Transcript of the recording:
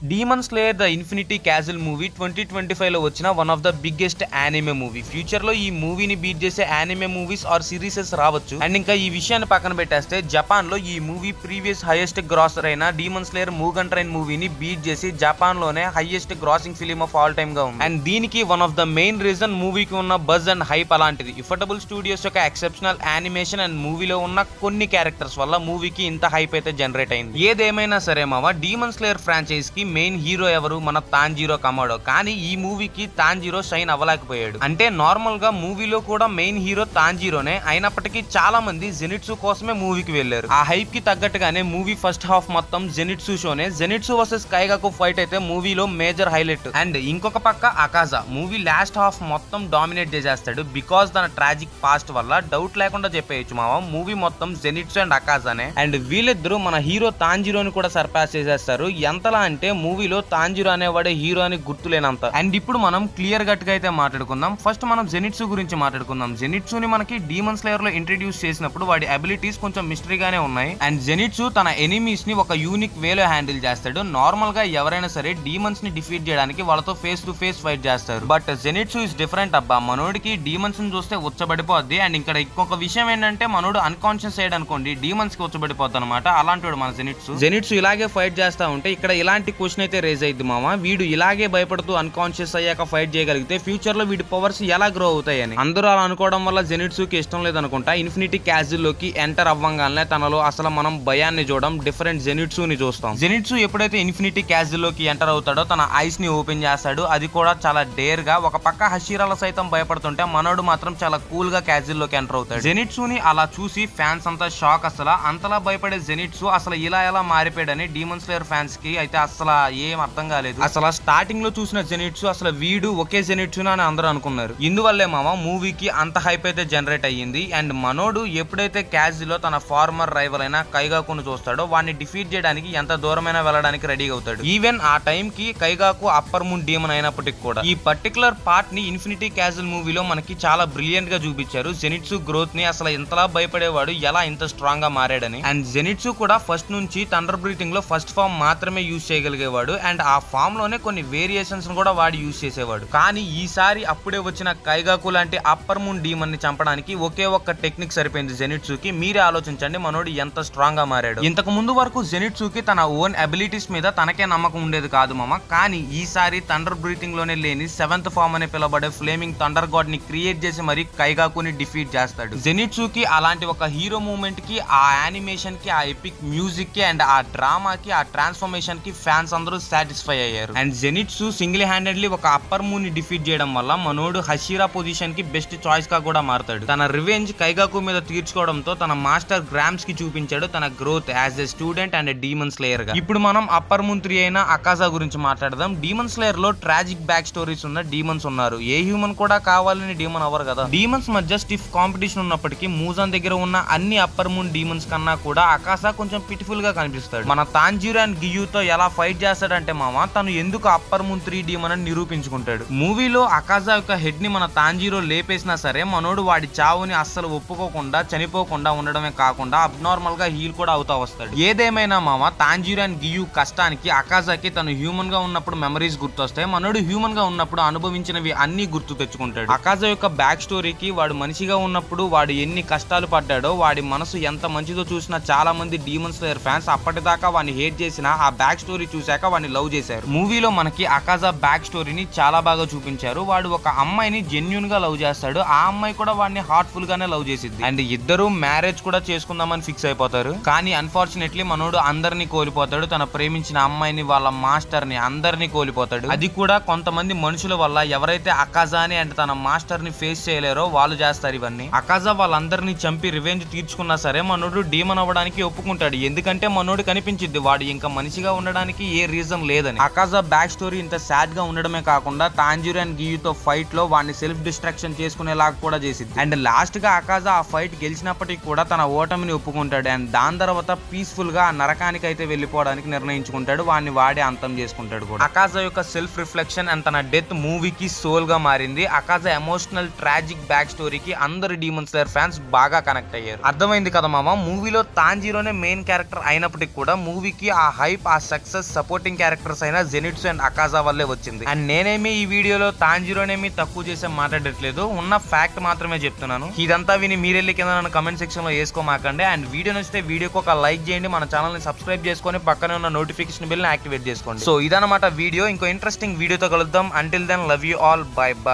Demon slayer the infinity castle movie 2025 లో వచ్చిన one of the biggest anime movie. Future లో ఈ మూవీని బీట్ చేసే యానిమే మూవీస్ ఆర్ సిరీసెస్ రావచ్చు. అండ్ ఇంకా ఈ విషయాన్ని పక్కన పెట్టేస్తే జపాన్ లో ఈ మూవీ ప్రీవియస్ హైయెస్ట్ గ్రాసర్ అయిన డీమన్ స్లేయర్ మూగన్ ట్రైన్ మూవీని బీట్ చేసి జపాన్ లోనే highest grossing film of all time గా ఉంది. అండ్ దీనికి one of the main reason మూవీకి ఉన్న బజ్ అండ్ హైప్ అలాంటిది. ఇఫర్టబుల్ స్టూడియోస్ యొక్క ఎక్సెప్షనల్ యానిమేషన్ అండ్ మూవీలో ఉన్న కొన్ని క్యారెక్టర్స్ వల్ల మూవీకి ఇంత హైప్ అయితే జనరేట్ అయింది. ఏదేమైనా సరే మావా, డీమన్ స్లేయర్ ఫ్రాంచైజ్ కి మెయిన్ హీరో ఎవరు? మన తాంజీరో కమాడో. కానీ ఈ మూవీకి తాంజీరో షైన్ అవ్వలేకపోయాడు. అంటే నార్మల్ గా మూవీలో కూడా మెయిన్ హీరో తాంజీరోనే అయినప్పటికీ చాలా మంది జెనిట్సు కోసమే మూవీకి వెళ్లారు. ఆ హైప్ కి తగ్గట్టుగానే మూవీ ఫస్ట్ హాఫ్ మొత్తం జెనిట్సు షోనే. జెనిట్సు వర్సెస్ కైగాకు ఫైట్ అయితే మూవీలో మేజర్ హైలైట్. అండ్ ఇంకొక పక్క అకాజా మూవీ లాస్ట్ హాఫ్ మొత్తం డామినేట్ చేసేస్తాడు. బికాస్ తన ట్రాజిక్ పాస్ట్ వల్ల డౌట్ లేకుండా చెప్పేయచ్చు మావా, మూవీ మొత్తం జెనిట్సు అండ్ అకాజానే. అండ్ వీళ్ళిద్దరూ మన హీరో తాంజీరోని కూడా సర్పాస్ చేసేస్తారు. ఎంతలా అంటే మూవీలో తాంజీరో అనేవాడే హీరో అని గుర్తులేనంత. అండ్ ఇప్పుడు మనం క్లియర్ కట్ గా అయితే మాట్లాడుకుందాం. ఫస్ట్ మనం జెనిట్సు గురించి మాట్లాడుకుందాం. జెనిట్సుని మనకి డీమన్ స్లేయర్ లో ఇంట్రడ్యూస్ చేసినప్పుడు వాడి అబిలిటీస్ కొంచెం మిస్టరీగానే ఉన్నాయి. అండ్ జెనిట్సు తన ఎనిమీస్ ని ఒక యూనిక్ వేలో హ్యాండిల్ చేస్తాడు. నార్మల్ గా ఎవరైనా సరే డీమన్స్ ని డిఫీట్ చేయడానికి వాళ్ళతో ఫేస్ టు ఫేస్ ఫైట్ చేస్తారు. బట్ జెనిట్సు ఇస్ డిఫరెంట్ అబ్బా. మనోడికి డీమన్స్ ని చూస్తే ఉచ్చబడిపోద్ది. అండ్ ఇక్కడ ఇంకొక విషయం ఏంటంటే మనోడు అన్కాన్షియస్ అయ్యాడు అనుకోండి, డీమన్స్ కి ఉచ్చబడిపోద్ది అనమాట. అలాంటి వాడు మన జెనిట్సు. జెనిట్సు ఇలాగే ఫైట్ చేస్తా ఉంటే ఇక్కడ ఇలాంటి క్వశ్చన్ అయితే రేజ్ అయింది మామ, వీడు ఇలాగే భయపడుతూ అన్కాన్షియస్ అయ్యాక ఫైట్ చేయగలిగితే ఫ్యూచర్ లో వీడి పవర్స్ ఎలా గ్రో అవుతాయని. అందరూ అలా అనుకోవడం వల్ల జెనిట్సుకి ఇష్టం లేదనుకుంటా. ఇన్ఫినిటీ క్యాజిల్ లోకి ఎంటర్ అవ్వంగానే తనలో అసలు మనం భయాన్ని చూడడం, డిఫరెంట్ జెనిట్సుని చూస్తాం. జెనిట్సు ఎప్పుడైతే ఇన్ఫినిటీ క్యాజిల్ లోకి ఎంటర్ అవుతాడో తన ఐస్ ని ఓపెన్ చేస్తాడు. అది కూడా చాలా డేర్ గా. ఒక పక్క హషీరాల సైతం భయపడుతుంటే మనోడు మాత్రం చాలా కూల్ గా క్యాజిల్ లోకి ఎంటర్ అవుతాడు. జెనిట్సుని అలా చూసి ఫ్యాన్స్ అంతా షాక్. అసలు అంతలా భయపడే జెనిట్సు అసలు ఇలా ఎలా మారిపోయాడని డీమన్ స్లేయర్ ఫ్యాన్స్ కి అయితే అసలు ఏం అర్థం కాలేదు. అసలు స్టార్టింగ్ లో చూసిన జెనిట్సు అసలు వీడు ఒకే జెనిట్సు అని అందరూ అనుకున్నారు. ఇందువల్లే మామ మూవీకి అంత హైప్ అయితే జనరేట్ అయ్యింది. అండ్ మనోడు ఎప్పుడైతే క్యాజిలో తన ఫార్మర్ రైవల్ అయిన కైగాకును చూస్తాడో వాడిని డిఫీట్ చేయడానికి ఎంత దూరమైనా వెళ్ళడానికి రెడీ అవుతాడు. ఈవెన్ ఆ టైం కి కైగాకు అప్పర్ మూన్ డీమన్ అయినప్పటికీ కూడా ఈ పర్టికులర్ పార్ట్ ని ఇన్ఫినిటీ క్యాజిల్ మూవీలో మనకి చాలా బ్రిలియంట్ గా చూపించారు. జెనిట్సు గ్రోత్ ని అసలు ఎంతలా భయపడేవాడు, ఎలా ఇంత స్ట్రాంగ్ గా మారాడని. అండ్ జెనిట్సు కూడా ఫస్ట్ నుంచి థండర్ బ్రీతింగ్ లో ఫస్ట్ ఫామ్ మాత్రమే యూజ్ చేయగలిగేవాడు. అండ్ ఆ ఫామ్ లోనే కొన్ని వేరియేషన్స్ కూడా వాడు యూజ్ చేసేవాడు. కానీ ఈసారి అప్పుడే వచ్చిన కైగాకు లాంటి అప్పర్ మూన్ డీమన్ ని చంపడానికి ఒకే ఒక్క టెక్నిక్ సరిపోయింది జెనిట్సుకి. మీరే ఆలోచించండి మనోడు ఎంత స్ట్రాంగ్ గా మారాడు. ఇంతకు ముందు వరకు జెనిట్సుకి తన ఓన్ అబిలిటీస్ మీద తనకే నమ్మకం ఉండేది కాదు మామ. కానీ ఈసారి థండర్ బ్రీతింగ్ లోనే లేని సెవెంత్ ఫామ్ అని పిలబడే ఫ్లేమింగ్ థండర్ గాడ్ ని క్రియేట్ చేసి మరి కైగాకుని డిఫీట్ చేస్తాడు. జెనిట్సుకి అలాంటి ఒక హీరో మూమెంట్ కి, ఆ యానిమేషన్ కి, ఆ ఎపిక్ మ్యూజిక్ కి అండ్ ఆ డ్రామాకి, ఆ ట్రాన్స్ఫర్మేషన్ కి ఫ్యాన్స్ అందరూ సాటిస్ఫై అయ్యారు. అండ్ జెనిట్సు సింగిల్ హ్యాండెడ్లీ ఒక అప్పర్ మూన్ ని డిఫీట్ చేయడం వల్ల మనోడు హషీరా పొజిషన్ కి బెస్ట్ చాయిస్ గా కూడా మారతాడు. తన రివెంజ్ కైగాకు మీద తీర్చుకోవడంతో తన మాస్టర్ గ్రామ్స్ కి చూపించాడు తన growth as a student and demon slayer గా. ఇప్పుడు మనం అప్పర్ మూన్ 3 అయిన అకాజా గురించి మాట్లాడదాం. డీమన్ స్లేయర్ లో ట్రాజిక్ బ్యాక్ స్టోరీస్ ఉన్న డీమన్స్ ఉన్నారు. ఏ హ్యూమన్ కూడా కావాలని డీమన్ అవ్వరు కదా. డీమన్స్ మధ్య స్టిఫ్ కాంపిటీషన్ ఉన్నప్పటికీ మూజాన్ దగ్గర ఉన్న అన్ని అప్పర్ మూన్ డీమన్స్ కన్నా కూడా అకాజా కొంచెం పిటిఫుల్ గా కనిపిస్తాడు. మన తాంజీరో అండ్ గియుతో ఎలా ఫైట్ చేస్తాడంటే మామ, తను ఎందుకు అప్పర్ మూన్ 3 డీమన్ అని నిరూపించుకుంటాడు. మూవీలో అకాజా యొక్క హెడ్ ని మన తాంజీరో లేపేసినా సరే మనోడు వాడి చావుని అస్సలు ఒప్పుకోకుండా చనిపోకుండా ఉండడమే కాకుండా అబ్నార్మల్ గా హీల్ కూడా అవుతా వస్తాడు. ఏదేమైనా మామ, తాంజీరో అండ్ గియు కష్టానికి అకాజాకి తను హ్యూమన్ గా ఉన్నప్పుడు మెమరీస్ గుర్తొస్తాయి. మనోడు హ్యూమన్ గా ఉన్నప్పుడు అనుభవించినవి అన్ని గుర్తు తెచ్చుకుంటాడు. అకాజా యొక్క బ్యాక్ స్టోరీకి వాడు మనిషిగా ఉన్నప్పుడు వాడు ఎన్ని కష్టాలు పడ్డాడో, వాడి మనసు ఎంత మంచిదో చూసిన చాలా మంది డీమన్ స్లేయర్ ఫ్యాన్స్ అప్పటిదాకా వాడిని హేట్ చేసిన ఆ బ్యాక్ స్టోరీ చూశాక వాడిని లవ్ చేశారు. మూవీలో మనకి అకాజా బ్యాక్ స్టోరీని చాలా బాగా చూపించారు. వాడు ఒక అమ్మాయిని జెన్యూన్ గా లవ్ చేస్తాడు. ఆ అమ్మాయి కూడా వాడిని హార్ట్ఫుల్ గానే లవ్ చేసిద్ది. అండ్ ఇద్దరు మ్యారేజ్ కూడా చేసుకుందామని ఫిక్స్ అయిపోతారు. కానీ అన్ఫార్చునేట్లీ మనోడు అందరినీ కోల్పోతాడు. తన ప్రేమించిన అమ్మాయిని, వాళ్ళ మాస్టర్ ని, అందరినీ కోల్పోతాడు. అది కూడా కొంతమంది మనుషుల వల్ల. ఎవరైతే అకాజాని అండ్ తన మాస్టర్ ని ఫేస్ చేయలేరో వాళ్ళు చేస్తారు ఇవన్నీ. అకాజా వాళ్ళందరినీ చంపి రివెంజ్ తీర్చుకున్నా సరే మనోడు డీమన్ అవ్వడానికి ఒప్పుకుంటాడు. ఎందుకంటే మనోడు కనిపించింది వాడు ఇంకా మనిషిగా ఉండడానికి ఏ రీజన్ లేదని. అకాజా బ్యాక్ స్టోరీ ఇంత సాడ్ గా ఉండడమే కాకుండా తాంజీరో అండ్ గియుతో ఫైట్ లో వాడిని సెల్ఫ్ డిస్ట్రాక్షన్ చేసుకునేలాగా కూడా చేసింది. అండ్ లాస్ట్ గా అకాజా ఆ ఫైట్ గెలిచినప్పటికీ కూడా తన ఓటమిని ఒప్పుకుంటాడు. అండ్ దాని తర్వాత పీస్ఫుల్ గా నరకానికి అయితే వెళ్ళిపోవడానికి నిర్ణయించుకుంటాడు. వాడిని వాడే అంతం చేసుకుంటాడు కూడా. అకాజా యొక్క సెల్ఫ్ రిఫ్లెక్షన్ అండ్ తన డెత్ మూవీకి సోల్ గా మారింది. అకాజా ఎమోషనల్ ట్రాజిక్ బ్యాక్ స్టోరీకి అందరు డీమన్ స్లేయర్ ఫ్యాన్స్ బాగా కనెక్ట్ అయ్యారు. అర్థమైంది కదా మామ, మూవీలో తాంజీరోనే మెయిన్ క్యారెక్టర్ అయినప్పటికీ కూడా మూవీకి ఆ హైప్, ఆ సక్సెస్ సపోర్ట్ సపోర్టింగ్ క్యారెక్టర్స్ అయిన జెనిట్సు అండ్ అకాజా వల్లే వచ్చింది. అండ్ నేనేమి ఈ వీడియోలో తాంజిరోనేమి తక్కువ చేసే మాట్లాడట్లేదు, ఉన్న ఫ్యాక్ట్ మాత్రమే చెప్తున్నాను. ఇదంతా విని మీరెళ్ళి కింద నన్ను కమెంట్ సెక్షన్ లో వేసుకోమాకండి. అండ్ వీడియో నచ్చితే వీడియోకి ఒక లైక్ చేయండి, మన ఛానల్ ని సబ్స్క్రైబ్ చేసుకొని పక్కనే ఉన్న నోటిఫికేషన్ బిల్ ని యాక్టివేట్ చేసుకోండి. సో ఇదన్నమాట వీడియో. ఇంకో ఇంట్రెస్టింగ్ వీడియోతో కలుద్దాం. Until then love you all, bye by.